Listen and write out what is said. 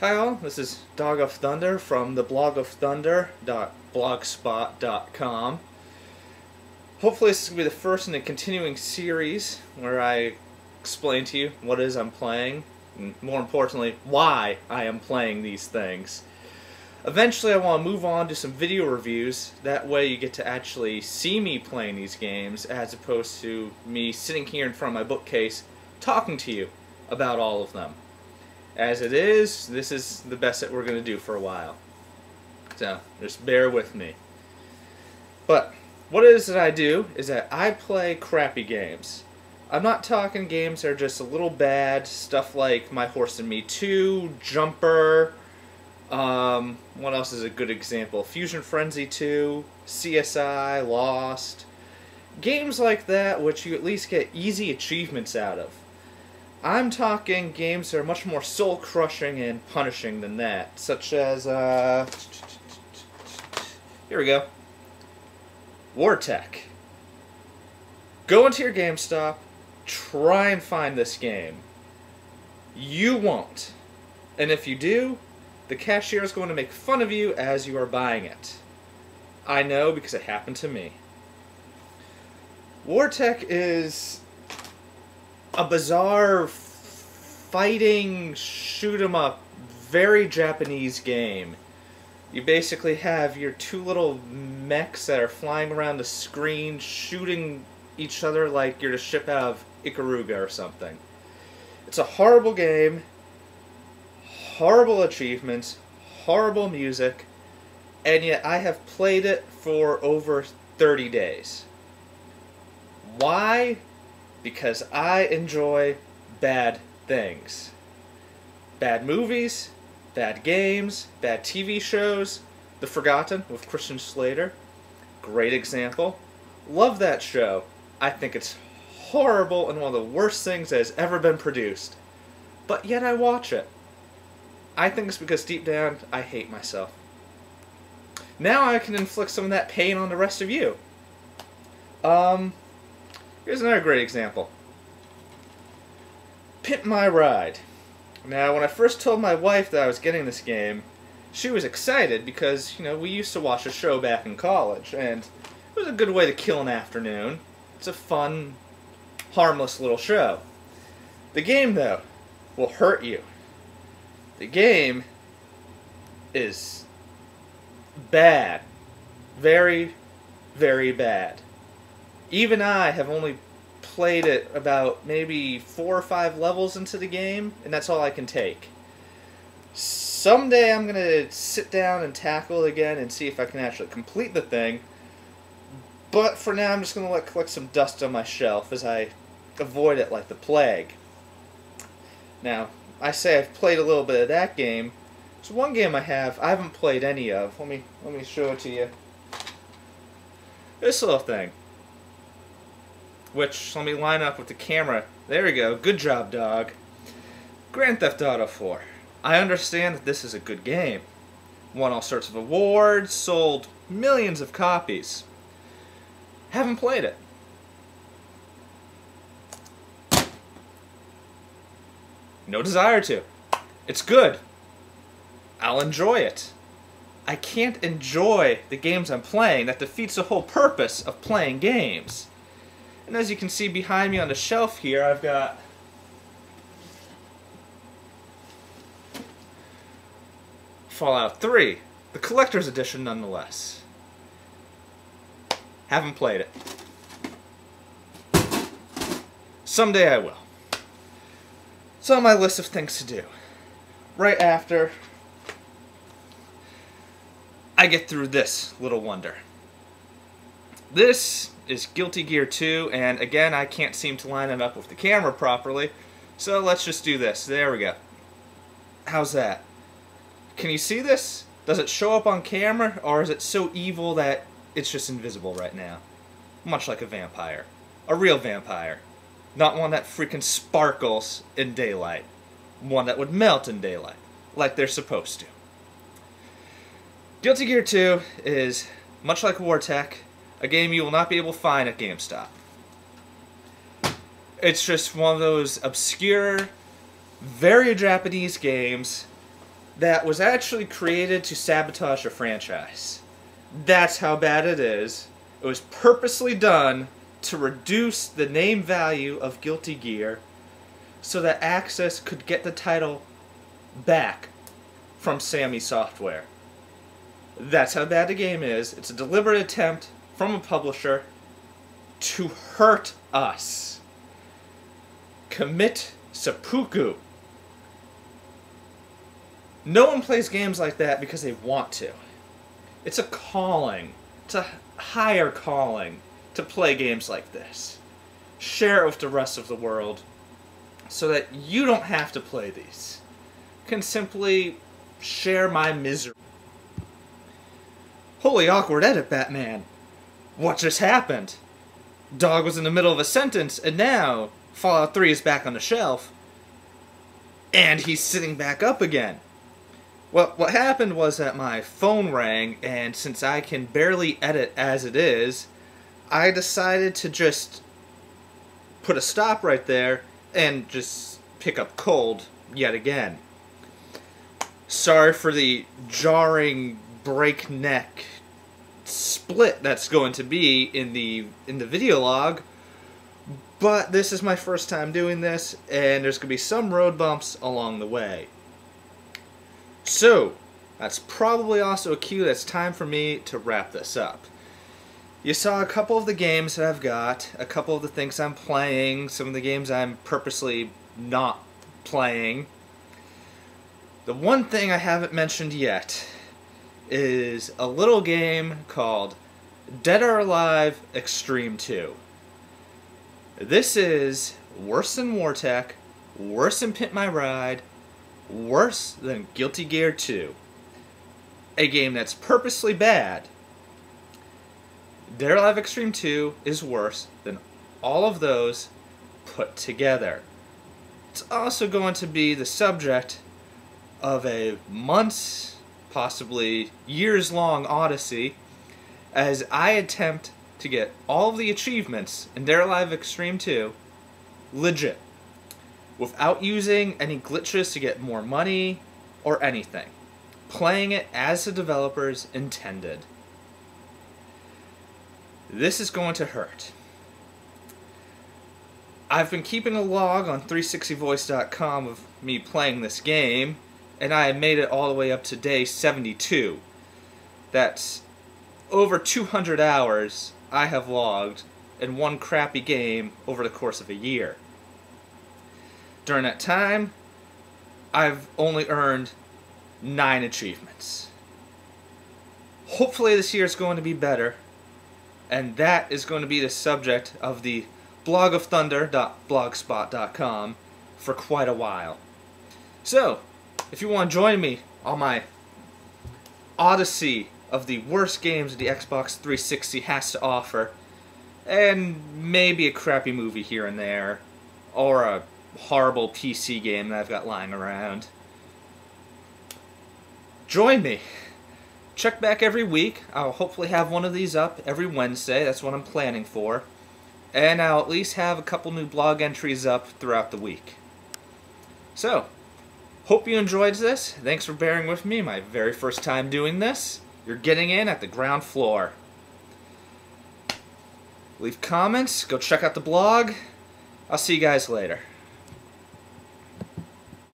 Hi all, this is Dog of Thunder from the blogofthunder.blogspot.com. Hopefully this is going to be the first in a continuing series where I explain to you what it is I'm playing, and more importantly, why I am playing these things. Eventually I want to move on to some video reviews, that way you get to actually see me playing these games as opposed to me sitting here in front of my bookcase talking to you about all of them. As it is, this is the best that we're going to do for a while. So, just bear with me. But, what it is that I do is that I play crappy games. I'm not talking games that are just a little bad, stuff like My Horse and Me 2, Jumper, what else is a good example? Fusion Frenzy 2, CSI, Lost. Games like that which you at least get easy achievements out of. I'm talking games that are much more soul-crushing and punishing than that, such as, here we go, Wartech. Go into your GameStop, try and find this game. You won't. And if you do, the cashier is going to make fun of you as you are buying it. I know because it happened to me. Wartech is a bizarre fighting shoot-'em-up, very Japanese game. You basically have your two little mechs that are flying around the screen shooting each other like you're the ship out of Ikaruga or something. It's a horrible game, horrible achievements, horrible music, and yet I have played it for over 30 days. Why? Because I enjoy bad things. Bad movies, bad games, bad TV shows. The Forgotten with Christian Slater. Great example. Love that show. I think it's horrible and one of the worst things that has ever been produced. But yet I watch it. I think it's because deep down I hate myself. Now I can inflict some of that pain on the rest of you. Here's another great example. Pimp My Ride. Now, when I first told my wife that I was getting this game, she was excited because, you know, we used to watch a show back in college, and it was a good way to kill an afternoon. It's a fun, harmless little show. The game, though, will hurt you. The game is bad. Very, very bad. Even I have only played it about maybe 4 or 5 levels into the game, and that's all I can take. Someday I'm going to sit down and tackle it again and see if I can actually complete the thing, but for now I'm just going to let it collect some dust on my shelf as I avoid it like the plague. Now, I say I've played a little bit of that game. There's one game I haven't played any of. Let me show it to you. This little thing. Which, let me line up with the camera. There we go. Good job, dog. Grand Theft Auto 4. I understand that this is a good game. Won all sorts of awards, sold millions of copies. Haven't played it. No desire to. It's good. I'll enjoy it. I can't enjoy the games I'm playing. That defeats the whole purpose of playing games. And as you can see behind me on the shelf here, I've got Fallout 3, the collector's edition nonetheless. Haven't played it. Someday I will. It's on my list of things to do. Right after I get through this little wonder. This is Guilty Gear 2, and again, I can't seem to line it up with the camera properly, so let's just do this. There we go. How's that? Can you see this? Does it show up on camera, or is it so evil that it's just invisible right now? Much like a vampire. A real vampire. Not one that freaking sparkles in daylight. One that would melt in daylight, like they're supposed to. Guilty Gear 2 is, much like Wartech, a game you will not be able to find at GameStop. It's just one of those obscure, very Japanese games that was actually created to sabotage a franchise. That's how bad it is. It was purposely done to reduce the name value of Guilty Gear so that Access could get the title back from Sammy Software. That's how bad the game is. It's a deliberate attempt from a publisher to hurt us. Commit seppuku. No one plays games like that because they want to. It's a calling. It's a higher calling to play games like this. Share it with the rest of the world so that you don't have to play these. You can simply share my misery. Holy awkward edit, Batman. What just happened? Dog was in the middle of a sentence, and now Fallout 3 is back on the shelf. And he's sitting back up again. Well, what happened was that my phone rang, and since I can barely edit as it is, I decided to just put a stop right there and just pick up cold yet again. Sorry for the jarring breakneck split that's going to be in the video log, but this is my first time doing this, and there's going to be some road bumps along the way. So, that's probably also a cue that it's time for me to wrap this up. You saw a couple of the games that I've got, a couple of the things I'm playing, some of the games I'm purposely not playing. The one thing I haven't mentioned yet is a little game called Dead or Alive Extreme 2. This is worse than Wartech, worse than Pimp My Ride, worse than Guilty Gear 2. A game that's purposely bad. Dead or Alive Extreme 2 is worse than all of those put together. It's also going to be the subject of a months, possibly years-long odyssey as I attempt to get all of the achievements in Dead or Alive Extreme 2 legit, without using any glitches to get more money or anything. Playing it as the developers intended. This is going to hurt. I've been keeping a log on 360voice.com of me playing this game, and I made it all the way up to day 72. That's over 200 hours I have logged in one crappy game over the course of a year. During that time, I've only earned 9 achievements. Hopefully this year is going to be better, and that is going to be the subject of the blogofthunder.blogspot.com for quite a while. So, if you want to join me on my odyssey of the worst games the Xbox 360 has to offer, and maybe a crappy movie here and there, or a horrible PC game that I've got lying around, join me. Check back every week. I'll hopefully have one of these up every Wednesday. That's what I'm planning for. And I'll at least have a couple new blog entries up throughout the week. So, hope you enjoyed this. Thanks for bearing with me, my very first time doing this. You're getting in at the ground floor. Leave comments, go check out the blog. I'll see you guys later.